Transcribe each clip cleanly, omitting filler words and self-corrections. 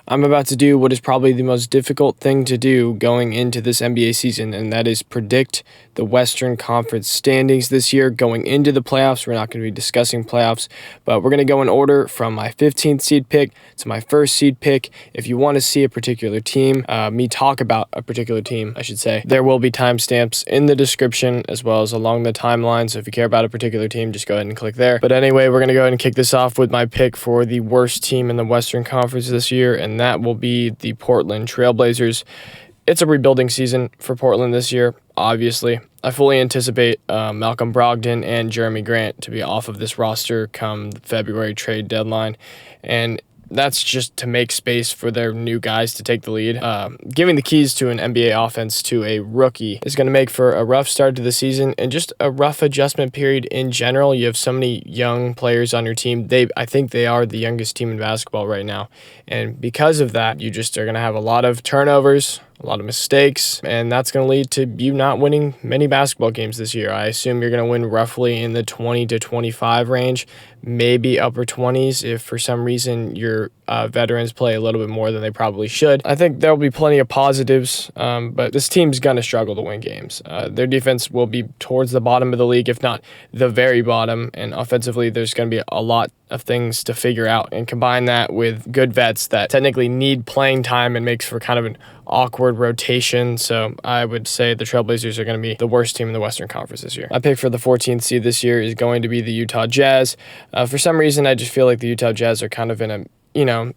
I'm about to do what is probably the most difficult thing to do going into this NBA season, and that is predict the Western Conference standings this year going into the playoffs. We're not going to be discussing playoffs, but we're going to go in order from my 15th seed pick to my first seed pick. If you want to see a particular team, me talk about a particular team, I should say, there will be timestamps in the description as well as along the timeline. So if you care about a particular team, just go ahead and click there. But anyway, we're going to go ahead and kick this off with my pick for the worst team in the Western Conference this year, and that will be the Portland Trailblazers. It's a rebuilding season for Portland this year, obviously. I fully anticipate Malcolm Brogdon and Jeremy Grant to be off of this roster come the February trade deadline, and that's just to make space for their new guys to take the lead. Giving the keys to an NBA offense to a rookie is going to make for a rough start to the season and just a rough adjustment period in general. You have so many young players on your team. I think they are the youngest team in basketball right now. And because of that, you just are going to have a lot of turnovers, a lot of mistakes, and that's going to lead to you not winning many basketball games this year. I assume you're going to win roughly in the 20 to 25 range, maybe upper 20s if for some reason your veterans play a little bit more than they probably should. I think there'll be plenty of positives, but this team's going to struggle to win games. Their defense will be towards the bottom of the league, if not the very bottom, and offensively there's going to be a lot of things to figure out, and combine that with good vets that technically need playing time and makes for kind of an awkward rotation. So I would say the Trailblazers are going to be the worst team in the Western Conference this year. My pick for the 14th seed this year is going to be the Utah Jazz. For some reason, I just feel like the Utah Jazz are kind of in a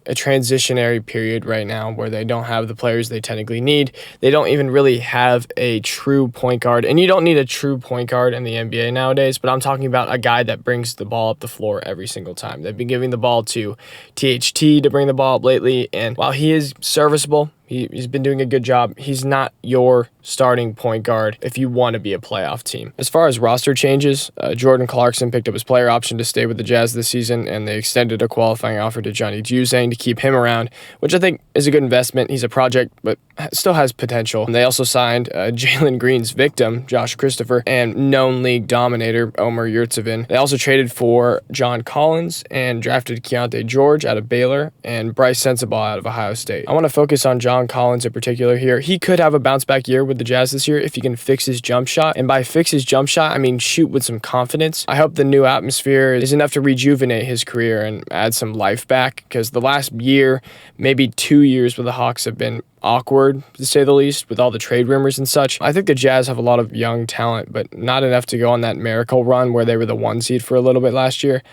transitionary period right now where they don't have the players they technically need. They don't even really have a true point guard, and you don't need a true point guard in the NBA nowadays, but I'm talking about a guy that brings the ball up the floor every single time. They've been giving the ball to THT to bring the ball up lately, and while he is serviceable, he's been doing a good job, he's not your starting point guard if you want to be a playoff team. As far as roster changes, Jordan Clarkson picked up his player option to stay with the Jazz this season, and they extended a qualifying offer to Johnny Juzang to keep him around, which I think is a good investment. He's a project, but still has potential. And they also signed Jalen Green's victim, Josh Christopher, and known league dominator, Omer Yurtseven. They also traded for John Collins and drafted Keontae George out of Baylor and Bryce Sensabaugh out of Ohio State. I want to focus on John Collins in particular here. He could have a bounce back year with the Jazz this year if he can fix his jump shot. And by fix his jump shot, I mean shoot with some confidence. I hope the new atmosphere is enough to rejuvenate his career and add some life back, because the last year, maybe 2 years with the Hawks have been awkward, to say the least, with all the trade rumors and such. I think the Jazz have a lot of young talent, but not enough to go on that miracle run where they were the 1 seed for a little bit last year.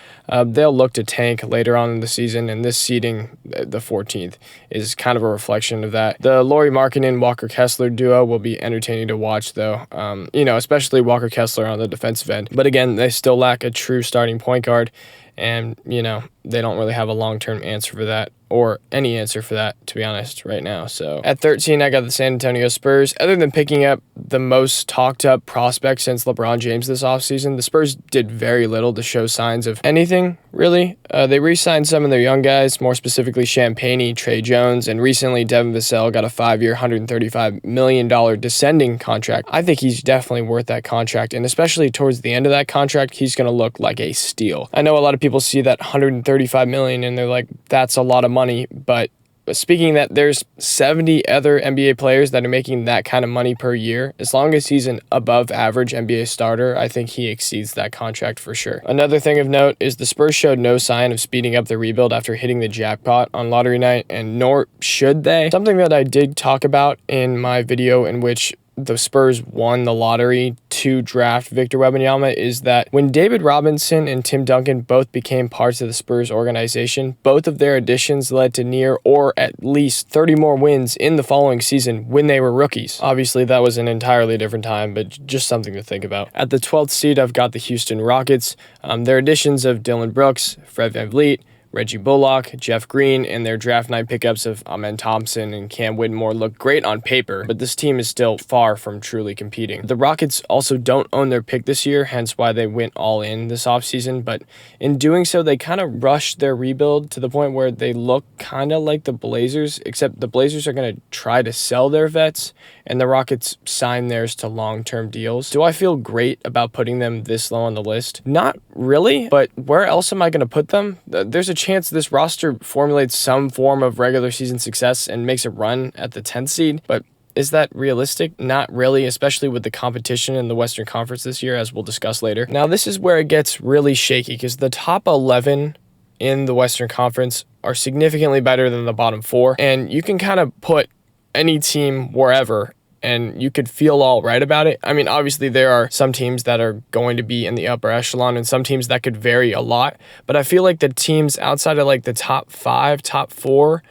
They'll look to tank later on in the season, and this seeding, the 14th, is kind of a reflection of that. The Lauri Markkanen Walker Kessler duo will be entertaining to watch, though. Especially Walker Kessler on the defensive end. But again, they still lack a true starting point guard, and they don't really have a long-term answer for that, or any answer for that, to be honest, right now. So at 13, I got the San Antonio Spurs. Other than picking up the most talked-up prospect since LeBron James this offseason, the Spurs did very little to show signs of anything, really. They re-signed some of their young guys, more specifically Champagnie, Trey Jones, and recently Devin Vassell got a 5-year, $135 million descending contract. I think he's definitely worth that contract, and especially towards the end of that contract, he's going to look like a steal. I know a lot of people see that $135 million and they're like, that's a lot of money, but speaking that, there's 70 other NBA players that are making that kind of money per year. As long as he's an above average NBA starter, I think he exceeds that contract for sure. Another thing of note is the Spurs showed no sign of speeding up the rebuild after hitting the jackpot on lottery night, and nor should they. Something that I did talk about in my video in which the Spurs won the lottery to draft Victor Wembanyama is that when David Robinson and Tim Duncan both became parts of the Spurs organization, both of their additions led to near or at least 30 more wins in the following season when they were rookies. Obviously, that was an entirely different time, but just something to think about. At the 12th seed, I've got the Houston Rockets. Their additions of Dylan Brooks, Fred VanVleet, Reggie Bullock, Jeff Green, and their draft night pickups of Amen Thompson and Cam Whitmore look great on paper, but this team is still far from truly competing. The Rockets also don't own their pick this year, hence why they went all in this offseason, but in doing so, they kind of rushed their rebuild to the point where they look kind of like the Blazers, except the Blazers are going to try to sell their vets, and the Rockets sign theirs to long-term deals. Do I feel great about putting them this low on the list? Not really, but where else am I going to put them? There's a chance this roster formulates some form of regular season success and makes a run at the 10th seed, but is that realistic? Not really, especially with the competition in the Western Conference this year, as we'll discuss later. Now, this is where it gets really shaky because the top 11 in the Western Conference are significantly better than the bottom 4, and you can kind of put any team wherever and you could feel all right about it. I mean, obviously there are some teams that are going to be in the upper echelon and some teams that could vary a lot, but I feel like the teams outside of like the top 5, top 4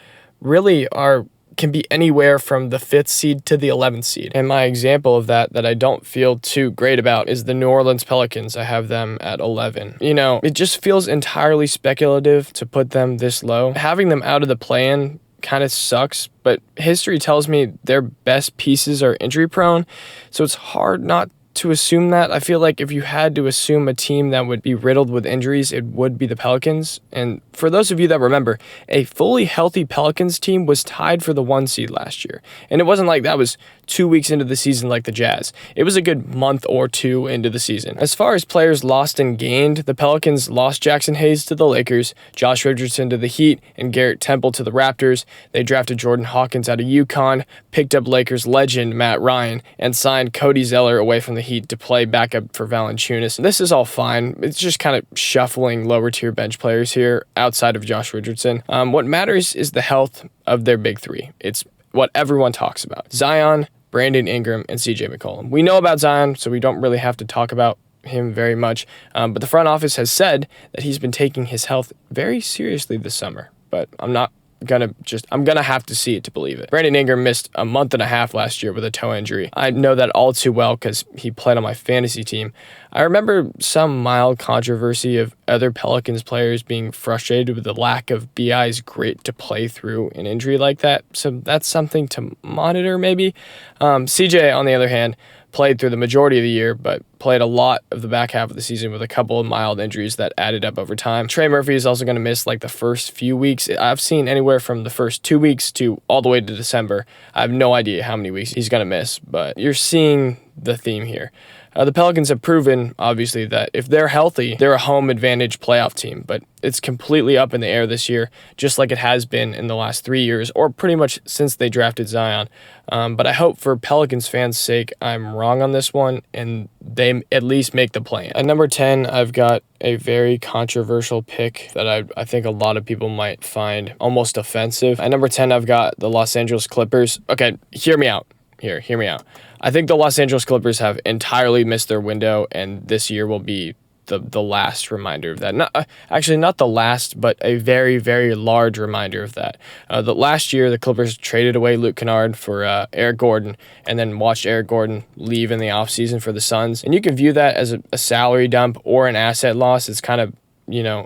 really can be anywhere from the 5th seed to the 11th seed. And my example of that I don't feel too great about is the New Orleans Pelicans. I have them at 11. You know, it just feels entirely speculative to put them this low. Having them out of the play-in kind of sucks, but history tells me their best pieces are injury prone, so it's hard not to assume that. I feel like if you had to assume a team that would be riddled with injuries, it would be the Pelicans. And for those of you that remember, a fully healthy Pelicans team was tied for the 1 seed last year. And it wasn't like that was 2 weeks into the season like the Jazz. It was a good month or 2 into the season. As far as players lost and gained, the Pelicans lost Jackson Hayes to the Lakers, Josh Richardson to the Heat, and Garrett Temple to the Raptors. They drafted Jordan Hawkins out of UConn, picked up Lakers legend Matt Ryan, and signed Cody Zeller away from the Heat to play backup for Valanciunas. This is all fine. It's just kind of shuffling lower tier bench players here outside of Josh Richardson. What matters is the health of their big 3. It's what everyone talks about. Zion, Brandon Ingram, and CJ McCollum. We know about Zion, so we don't really have to talk about him very much. But the front office has said that he's been taking his health very seriously this summer. But I'm gonna have to see it to believe it. Brandon Ingram missed a month and a half last year with a toe injury. I know that all too well because he played on my fantasy team. I remember some mild controversy of other Pelicans players being frustrated with the lack of BI's grit to play through an injury like that. So that's something to monitor maybe. CJ, on the other hand, played through the majority of the year, but played a lot of the back half of the season with a couple of mild injuries that added up over time. Trey Murphy is also going to miss like the first few weeks. I've seen anywhere from the first 2 weeks to all the way to December. I have no idea how many weeks he's going to miss, but you're seeing the theme here. The Pelicans have proven, obviously, that if they're healthy, they're a home advantage playoff team, but it's completely up in the air this year, just like it has been in the last 3 years, or pretty much since they drafted Zion. But I hope for Pelicans fans' sake, I'm wrong on this one, and they at least make the play-in. At number 10, I've got a very controversial pick that I think a lot of people might find almost offensive. At number 10, I've got the Los Angeles Clippers. Okay, hear me out. Hear me out. I think the Los Angeles Clippers have entirely missed their window, and this year will be the last reminder of that. Not the last, but a very, very large reminder of that. The last year, the Clippers traded away Luke Kennard for Eric Gordon, and then watched Eric Gordon leave in the offseason for the Suns. And you can view that as a salary dump or an asset loss. It's kind of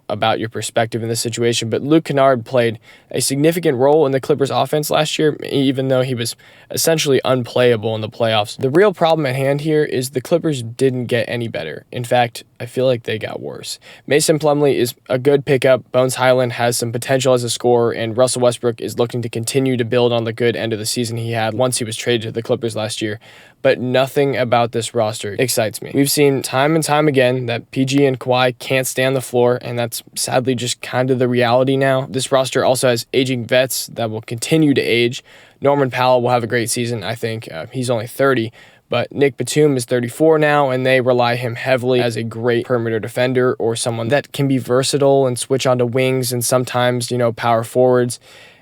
about your perspective in this situation, but Luke Kennard played a significant role in the Clippers offense last year, even though he was essentially unplayable in the playoffs. The real problem at hand here is the Clippers didn't get any better. In fact, I feel like they got worse. Mason Plumlee is a good pickup, Bones Highland has some potential as a scorer, and Russell Westbrook is looking to continue to build on the good end of the season he had once he was traded to the Clippers last year. But nothing about this roster excites me. We've seen time and time again that PG and Kawhi can't stay on the floor, and that's sadly just kind of the reality now. This roster also has aging vets that will continue to age. Norman Powell will have a great season, I think. He's only 30, but Nick Batum is 34 now, and they rely him heavily as a great perimeter defender or someone that can be versatile and switch onto wings and sometimes, power forwards.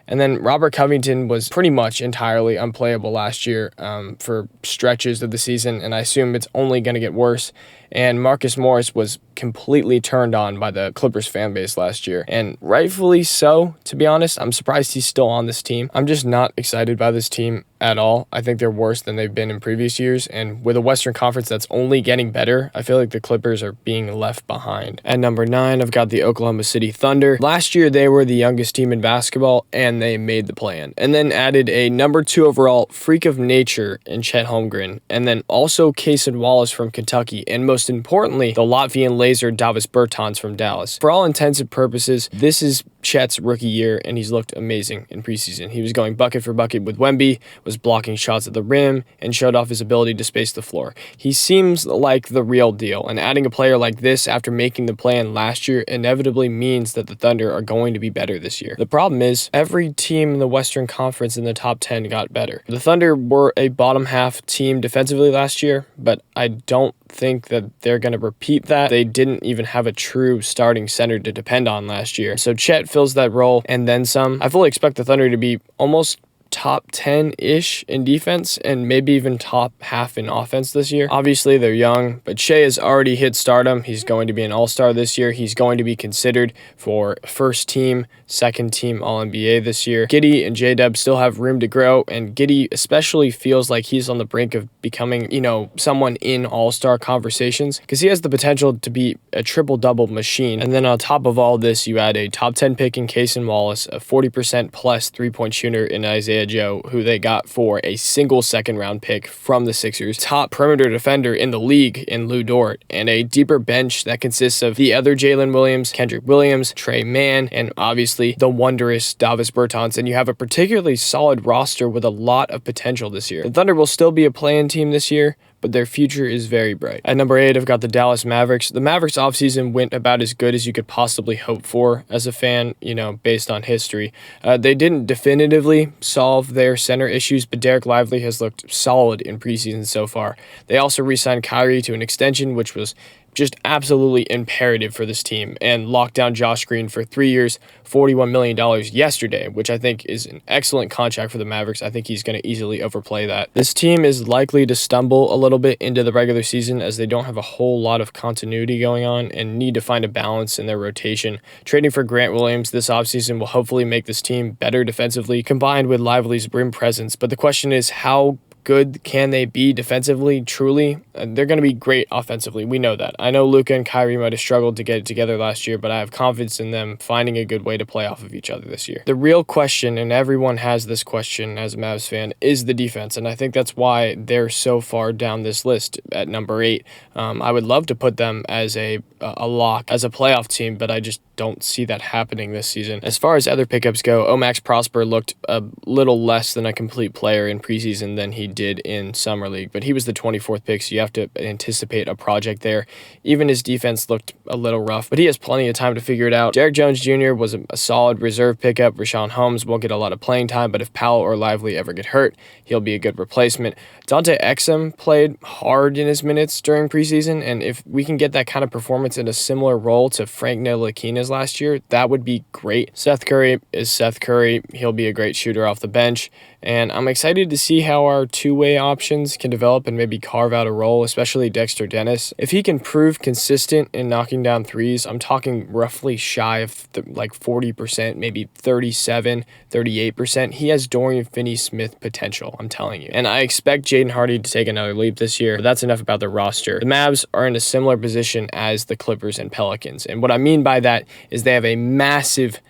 And then Robert Covington was pretty much entirely unplayable last year for stretches of the season, and I assume it's only going to get worse. And Marcus Morris was completely turned on by the Clippers fan base last year, and rightfully so, to be honest. I'm surprised he's still on this team. I'm just not excited by this team at all. I think they're worse than they've been in previous years, and with a Western Conference that's only getting better, I feel like the Clippers are being left behind. At number 9, I've got the Oklahoma City Thunder. Last year, they were the youngest team in basketball, and they made the play-in, and then added a number 2 overall freak of nature in Chet Holmgren, and then also Cason Wallace from Kentucky, and most importantly, the Latvian laser Davis Bertans from Dallas. For all intents and purposes, this is Chet's rookie year, and he's looked amazing in preseason. He was going bucket for bucket with Wemby, was blocking shots at the rim, and showed off his ability to space the floor. He seems like the real deal, and adding a player like this after making the play-in last year inevitably means that the Thunder are going to be better this year. The problem is, every team in the Western Conference in the top 10 got better. The Thunder were a bottom half team defensively last year, but I don't think that they're going to repeat that. They didn't even have a true starting center to depend on last year. So Chet fills that role and then some. I fully expect the Thunder to be almost top 10-ish in defense and maybe even top half in offense this year. Obviously, they're young, but Shea has already hit stardom. He's going to be an all-star this year. He's going to be considered for first team, second team All-NBA this year. Giddey and J-Dub still have room to grow, and Giddey especially feels like he's on the brink of becoming, someone in all-star conversations because he has the potential to be a triple-double machine. And then on top of all this, you add a top 10 pick in Cason Wallace, a 40% plus three-point shooter in Isaiah Joe, who they got for a single second-round pick from the Sixers, top perimeter defender in the league in Lou Dort, and a deeper bench that consists of the other Jalen Williams, Kendrick Williams, Trey Mann, and obviously the wondrous Davis Bertans, and you have a particularly solid roster with a lot of potential this year. The Thunder will still be a play-in team this year, but their future is very bright. At number 8, I've got the Dallas Mavericks. The Mavericks offseason went about as good as you could possibly hope for as a fan, based on history. They didn't definitively solve their center issues, but Derek Lively has looked solid in preseason so far. They also re-signed Kyrie to an extension, which was just absolutely imperative for this team, and locked down Josh Green for 3 years, $41 million yesterday, which I think is an excellent contract for the Mavericks. I think he's going to easily overplay that. This team is likely to stumble a little bit into the regular season as they don't have a whole lot of continuity going on and need to find a balance in their rotation. Trading for Grant Williams this offseason will hopefully make this team better defensively, combined with Lively's rim presence. But the question is, how good can they be defensively? Truly, they're going to be great offensively. We know that. I know Luka and Kyrie might have struggled to get it together last year, but I have confidence in them finding a good way to play off of each other this year. The real question, and everyone has this question as a Mavs fan, is the defense, and I think that's why they're so far down this list at number 8. I would love to put them as a lock, as a playoff team, but I just don't see that happening this season. As far as other pickups go, Omax Prosper looked a little less than a complete player in preseason than he did in Summer League, but he was the 24th pick, so you have to anticipate a project there. Even his defense looked a little rough, but he has plenty of time to figure it out. Derek Jones Jr. was a solid reserve pickup. Rashawn Holmes won't get a lot of playing time, but if Powell or Lively ever get hurt, he'll be a good replacement. Dante Exum played hard in his minutes during preseason, and if we can get that kind of performance in a similar role to Frank Ntilikina's last year, that would be great. Seth Curry is Seth Curry. He'll be a great shooter off the bench, and I'm excited to see how our two-way options can develop and maybe carve out a role, especially Dexter Dennis. If he can prove consistent in knocking down threes, I'm talking roughly shy of 40%, maybe 37, 38%. He has Dorian Finney-Smith potential, I'm telling you. And I expect Jaden Hardy to take another leap this year, but that's enough about the roster. The Mavs are in a similar position as the Clippers and Pelicans, and what I mean by that is they have a massive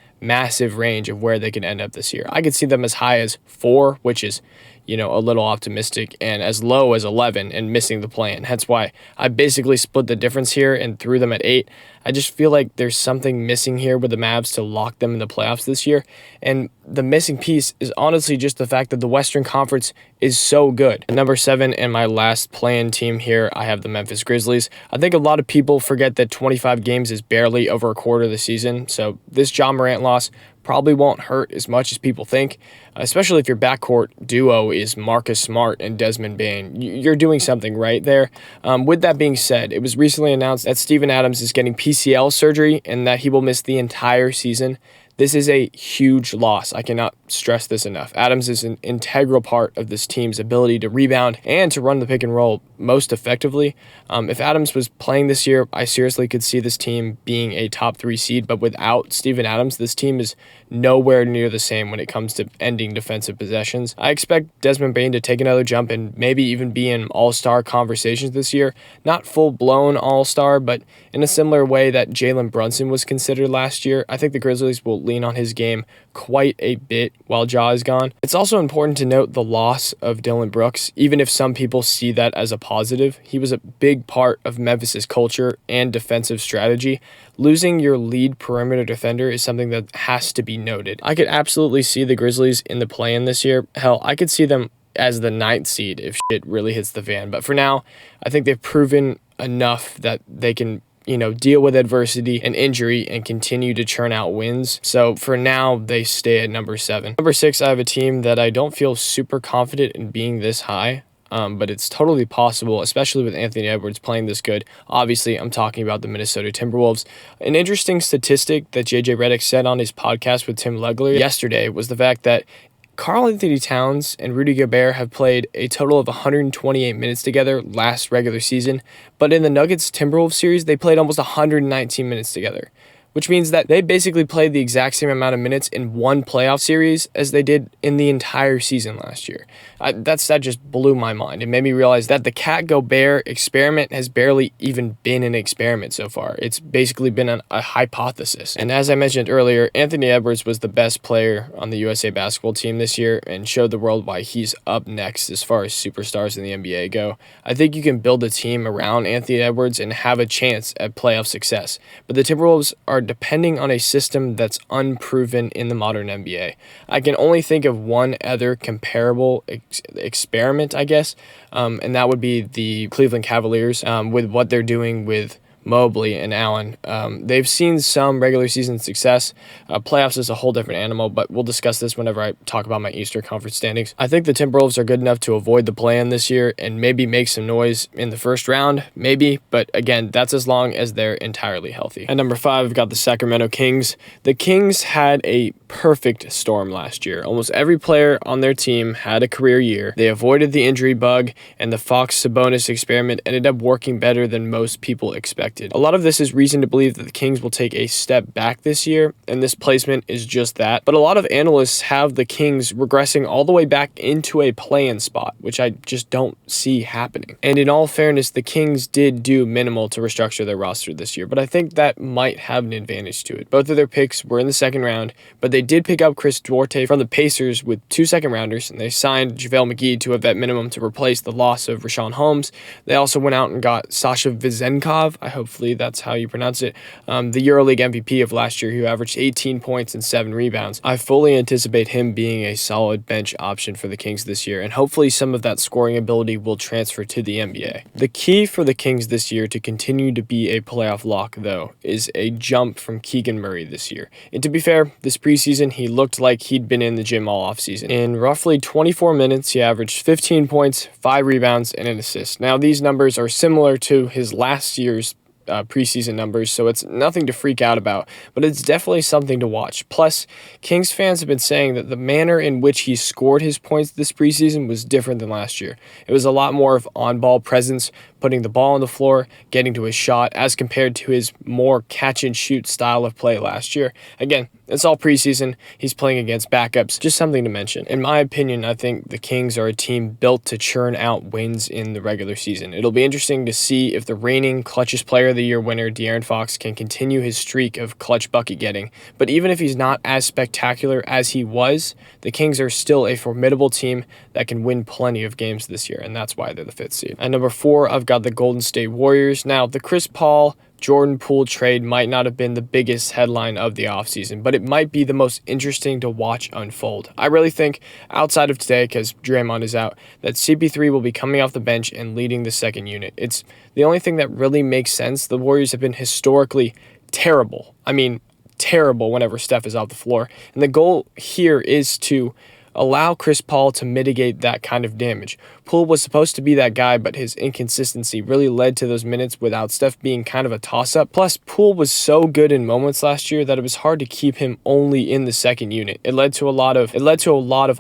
range of where they can end up this year. I could see them as high as 4, which is, a little optimistic, and as low as 11 and missing the play-in. Hence why I basically split the difference here and threw them at 8. I just feel like there's something missing here with the Mavs to lock them in the playoffs this year. And the missing piece is honestly just the fact that the Western Conference is so good. At number 7 and my last play-in team here, I have the Memphis Grizzlies. I think a lot of people forget that 25 games is barely over a quarter of the season. So this Ja Morant loss probably won't hurt as much as people think, especially if your backcourt duo is Marcus Smart and Desmond Bane. You're doing something right there. With that being said, it was recently announced that Steven Adams is getting PCL surgery and that he will miss the entire season. This is a huge loss. I cannot stress this enough. Adams is an integral part of this team's ability to rebound and to run the pick and roll most effectively. If Adams was playing this year, I seriously could see this team being a top 3 seed, but without Steven Adams, this team is nowhere near the same when it comes to ending defensive possessions. I expect Desmond Bane to take another jump and maybe even be in all-star conversations this year. Not full-blown all-star, but in a similar way that Jalen Brunson was considered last year. I think the Grizzlies will lean on his game quite a bit while Ja is gone. It's also important to note the loss of Dillon Brooks, even if some people see that as a positive. He was a big part of Memphis's culture and defensive strategy. Losing your lead perimeter defender is something that has to be noted. I could absolutely see the Grizzlies in the play-in this year. Hell, I could see them as the 9th seed if shit really hits the fan. But for now, I think they've proven enough that they can deal with adversity and injury and continue to churn out wins. So for now, they stay at number 7. Number 6, I have a team that I don't feel super confident in being this high. But it's totally possible, especially with Anthony Edwards playing this good. Obviously, I'm talking about the Minnesota Timberwolves. An interesting statistic that JJ Redick said on his podcast with Tim Legler yesterday was the fact that Karl Anthony Towns and Rudy Gobert have played a total of 128 minutes together last regular season, but in the Nuggets-Timberwolves series, they played almost 119 minutes together, which means that they basically played the exact same amount of minutes in one playoff series as they did in the entire season last year. That just blew my mind. It made me realize that the Cat Gobert experiment has barely even been an experiment so far. It's basically been a hypothesis. And as I mentioned earlier, Anthony Edwards was the best player on the USA basketball team this year and showed the world why he's up next as far as superstars in the NBA go. I think you can build a team around Anthony Edwards and have a chance at playoff success. But the Timberwolves are depending on a system that's unproven in the modern NBA. I can only think of one other comparable experiment, I guess, and that would be the Cleveland Cavaliers with what they're doing with Mobley and Allen. They've seen some regular season success. Playoffs is a whole different animal, but we'll discuss this whenever I talk about my Eastern Conference standings. I think the Timberwolves are good enough to avoid the play-in this year and maybe make some noise in the first round, maybe, but again, that's as long as they're entirely healthy. At number 5, I've got the Sacramento Kings. The Kings had a perfect storm last year. Almost every player on their team had a career year. They avoided the injury bug, and the Fox-Sabonis experiment ended up working better than most people expected. A lot of this is reason to believe that the Kings will take a step back this year, and this placement is just that. But a lot of analysts have the Kings regressing all the way back into a play-in spot, which I just don't see happening. And in all fairness, the Kings did do minimal to restructure their roster this year, but I think that might have an advantage to it. Both of their picks were in the second round, but they did pick up Chris Duarte from the Pacers with 2 second-rounders, and they signed JaVale McGee to a vet minimum to replace the loss of Rashawn Holmes. They also went out and got Sasha Vezenkov, hopefully that's how you pronounce it, the EuroLeague MVP of last year, who averaged 18 points and 7 rebounds. I fully anticipate him being a solid bench option for the Kings this year, and hopefully some of that scoring ability will transfer to the NBA. The key for the Kings this year to continue to be a playoff lock, though, is a jump from Keegan Murray this year. And to be fair, this preseason, he looked like he'd been in the gym all offseason. In roughly 24 minutes, he averaged 15 points, 5 rebounds, and an assist. Now, these numbers are similar to his last year's preseason numbers, so it's nothing to freak out about, but it's definitely something to watch. Plus, Kings fans have been saying that the manner in which he scored his points this preseason was different than last year. It was a lot more of on-ball presence, putting the ball on the floor, getting to his shot, as compared to his more catch-and-shoot style of play last year. Again, it's all preseason. He's playing against backups. Just something to mention. In my opinion, I think the Kings are a team built to churn out wins in the regular season. It'll be interesting to see if the reigning clutchest player of the year winner, De'Aaron Fox, can continue his streak of clutch bucket getting. But even if he's not as spectacular as he was, the Kings are still a formidable team that can win plenty of games this year, and that's why they're the 5th seed. At number 4, I've got the Golden State Warriors. Now, the Chris Paul Jordan Poole trade might not have been the biggest headline of the offseason, but it might be the most interesting to watch unfold. I really think, outside of today, because Draymond is out, that CP3 will be coming off the bench and leading the second unit. It's the only thing that really makes sense. The Warriors have been historically terrible. I mean, terrible whenever Steph is off the floor. And the goal here is to allow Chris Paul to mitigate that kind of damage. Poole was supposed to be that guy, but his inconsistency really led to those minutes without Steph being kind of a toss-up. Plus, Poole was so good in moments last year that it was hard to keep him only in the second unit. It led to a lot of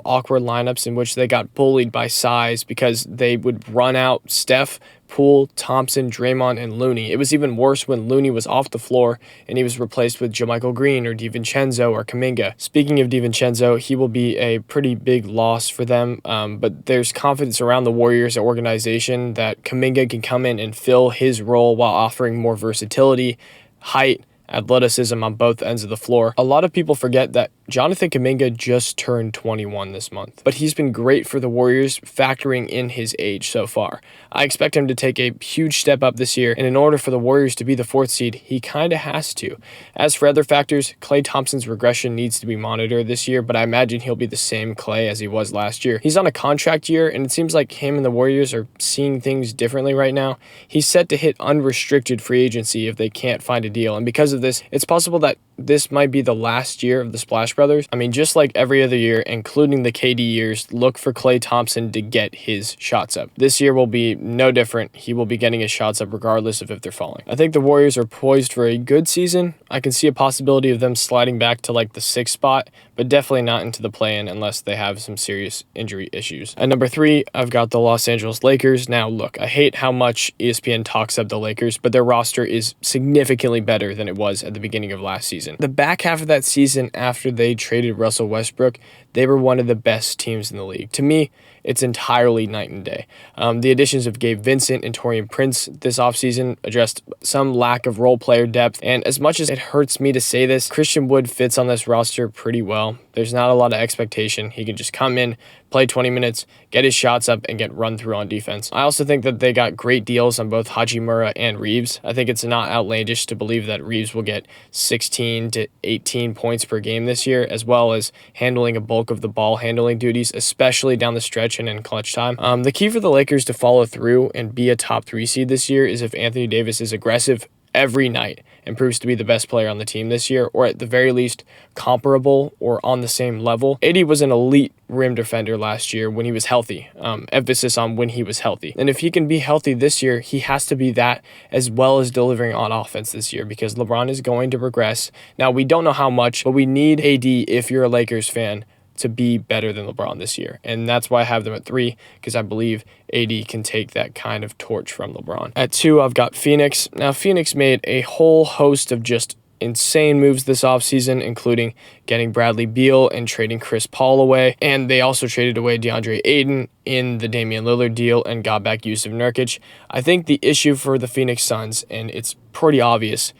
awkward lineups in which they got bullied by size because they would run out Steph, Poole, Thompson, Draymond, and Looney. It was even worse when Looney was off the floor and he was replaced with JaMychal Green or DiVincenzo or Kuminga. Speaking of DiVincenzo, he will be a pretty big loss for them, but there's confidence around the Warriors organization that Kuminga can come in and fill his role while offering more versatility, height, athleticism on both ends of the floor. A lot of people forget that Jonathan Kuminga just turned 21 this month, but he's been great for the Warriors, factoring in his age so far. I expect him to take a huge step up this year, and in order for the Warriors to be the 4th seed, he kind of has to. As for other factors, Klay Thompson's regression needs to be monitored this year, but I imagine he'll be the same Klay as he was last year. He's on a contract year, and it seems like him and the Warriors are seeing things differently right now. He's set to hit unrestricted free agency if they can't find a deal, and because of this, it's possible that this might be the last year of the Splash Brothers. I mean, just like every other year, including the KD years, look for Klay Thompson to get his shots up. This year will be no different. He will be getting his shots up regardless of if they're falling. I think the Warriors are poised for a good season. I can see a possibility of them sliding back to like the 6th spot, but definitely not into the play-in unless they have some serious injury issues. At number 3, I've got the Los Angeles Lakers. Now, look, I hate how much ESPN talks up the Lakers, but their roster is significantly better than it was at the beginning of last season. The back half of that season, after they traded Russell Westbrook, they were one of the best teams in the league. To me, it's entirely night and day. The additions of Gabe Vincent and Taurean Prince this offseason addressed some lack of role player depth, and as much as it hurts me to say this, Christian Wood fits on this roster pretty well. There's not a lot of expectation. He can just come in, play 20 minutes, get his shots up, and get run through on defense. I also think that they got great deals on both Hachimura and Reeves. I think it's not outlandish to believe that Reeves will get 16 to 18 points per game this year, as well as handling a bulk of the ball handling duties, especially down the stretch and in clutch time. The key for the Lakers to follow through and be a top 3 seed this year is if Anthony Davis is aggressive every night and proves to be the best player on the team this year, or at the very least comparable or on the same level. AD was an elite rim defender last year when he was healthy. Emphasis on when he was healthy. And if he can be healthy this year, he has to be that as well as delivering on offense this year, because LeBron is going to regress. Now, we don't know how much, but we need AD, if you're a Lakers fan, to be better than LeBron this year. And that's why I have them at 3, because I believe AD can take that kind of torch from LeBron. At 2, I've got Phoenix. Now, Phoenix made a whole host of just insane moves this offseason, including getting Bradley Beal and trading Chris Paul away. And they also traded away DeAndre Ayton in the Damian Lillard deal and got back Yusuf Nurkic. I think the issue for the Phoenix Suns, and it's pretty obvious,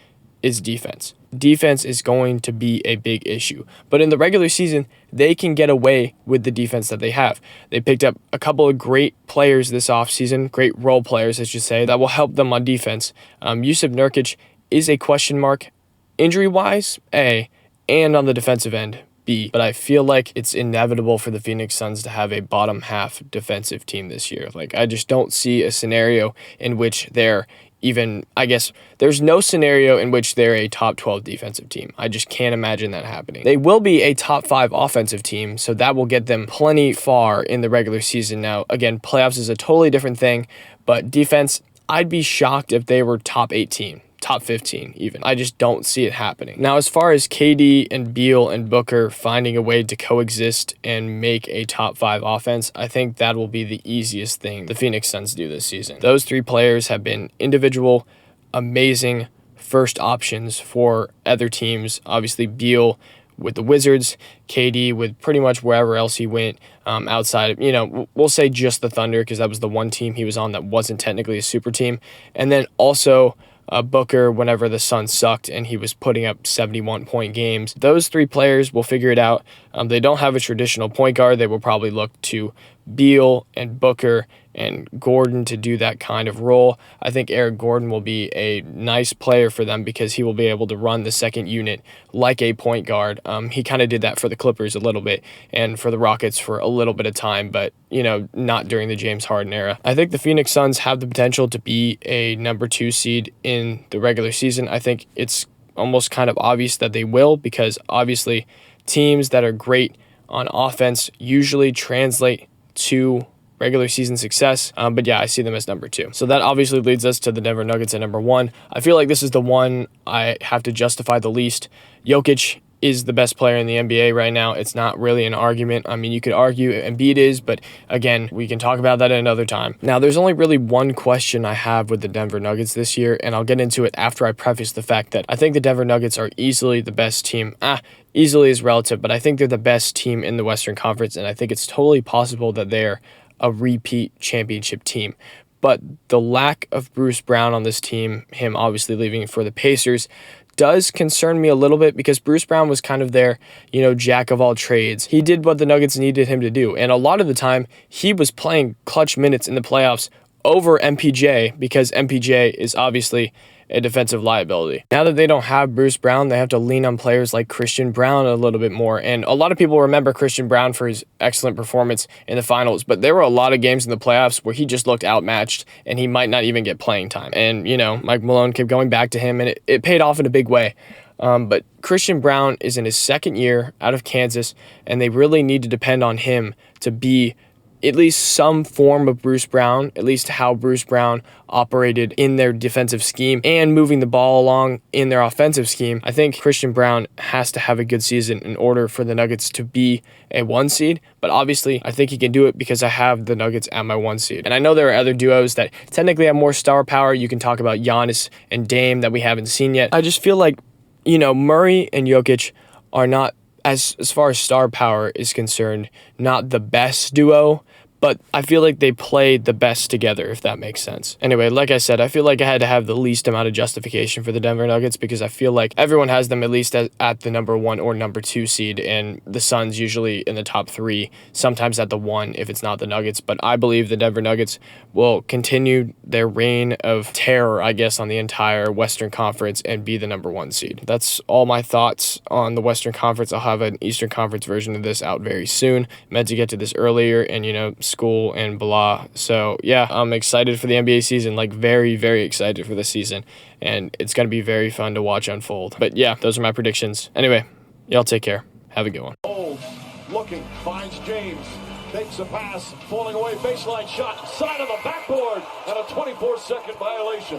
is defense. Defense is going to be a big issue. But in the regular season, they can get away with the defense that they have. They picked up a couple of great players this offseason, great role players, I should say, that will help them on defense. Yusuf Nurkic is a question mark, injury-wise, A, and on the defensive end, B. But I feel like it's inevitable for the Phoenix Suns to have a bottom half defensive team this year. Like, I just don't see a scenario in which they're there's no scenario in which they're a top 12 defensive team. I just can't imagine that happening. They will be a top 5 offensive team, so that will get them plenty far in the regular season. Now, again, playoffs is a totally different thing, but defense, I'd be shocked if they were top 18. Top 15 even. I just don't see it happening. Now, as far as KD and Beal and Booker finding a way to coexist and make a top 5 offense, I think that will be the easiest thing the Phoenix Suns do this season. Those 3 players have been individual, amazing first options for other teams. Obviously, Beal with the Wizards, KD with pretty much wherever else he went outside of, we'll say just the Thunder, because that was the one team he was on that wasn't technically a super team. And then also Booker whenever the Suns sucked and he was putting up 71-point games. Those 3 players will figure it out. They don't have a traditional point guard. They will probably look to Beal and Booker and Gordon to do that kind of role. I think Eric Gordon will be a nice player for them because he will be able to run the second unit like a point guard. He kind of did that for the Clippers a little bit and for the Rockets for a little bit of time, but not during the James Harden era. I think the Phoenix Suns have the potential to be a number 2 seed in the regular season. I think it's almost kind of obvious that they will, because obviously teams that are great on offense usually translate to regular season success. But yeah, I see them as number 2. So that obviously leads us to the Denver Nuggets at number 1. I feel like this is the one I have to justify the least. Jokic is the best player in the NBA right now. It's not really an argument. I mean, you could argue Embiid is, but again, we can talk about that at another time. Now, there's only really one question I have with the Denver Nuggets this year, and I'll get into it after I preface the fact that I think the Denver Nuggets are easily the best team. Easily is relative, but I think they're the best team in the Western Conference, and I think it's totally possible that they're a repeat championship team. But the lack of Bruce Brown on this team, him obviously leaving for the Pacers, does concern me a little bit because Bruce Brown was kind of their, jack of all trades. He did what the Nuggets needed him to do. And a lot of the time, he was playing clutch minutes in the playoffs over MPJ because MPJ is obviously a defensive liability. Now that they don't have Bruce Brown, they have to lean on players like Christian Brown a little bit more. And a lot of people remember Christian Brown for his excellent performance in the finals, but there were a lot of games in the playoffs where he just looked outmatched and he might not even get playing time. And, Mike Malone kept going back to him and it paid off in a big way. But Christian Brown is in his second year out of Kansas, and they really need to depend on him to be at least some form of Bruce Brown, at least how Bruce Brown operated in their defensive scheme and moving the ball along in their offensive scheme. I think Christian Brown has to have a good season in order for the Nuggets to be a 1 seed, but obviously I think he can do it because I have the Nuggets at my 1 seed. And I know there are other duos that technically have more star power. You can talk about Giannis and Dame that we haven't seen yet. I just feel like, Murray and Jokic are not, as far as star power is concerned, not the best duo, but I feel like they played the best together, if that makes sense. Anyway, like I said, I feel like I had to have the least amount of justification for the Denver Nuggets because I feel like everyone has them at least at the number 1 or number 2 seed, and the Suns usually in the top 3, sometimes at the 1 if it's not the Nuggets. But I believe the Denver Nuggets will continue their reign of terror, I guess, on the entire Western Conference and be the number 1 seed. That's all my thoughts on the Western Conference. I'll have an Eastern Conference version of this out very soon. Meant to get to this earlier, and school and blah. So yeah, I'm excited for the NBA season, like very, very excited for this season, and it's going to be very fun to watch unfold. But yeah, those are my predictions. Anyway, y'all take care. Have a good one. Looking, finds James, takes a pass, falling away, baseline shot, side of the backboard, and a 24-second violation.